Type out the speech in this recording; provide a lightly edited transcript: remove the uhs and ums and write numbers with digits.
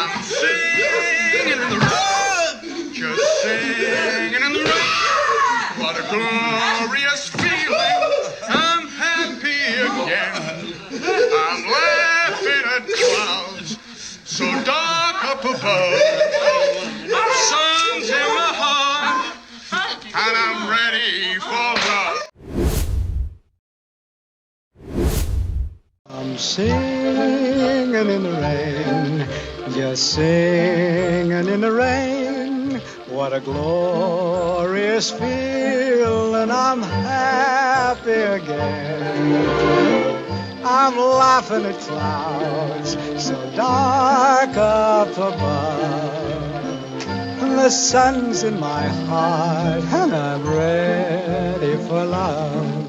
I'm singing in the rain, just singing in the rain. What a glorious feeling, I'm happy again. I'm laughing at clouds so dark up above. Sun's in my heart, and I'm ready for love. I'm singing in the rain, just singing in the rain. What a glorious feeling, I'm happy again. I'm laughing at clouds so dark up above. The sun's in my heart and I'm ready for love.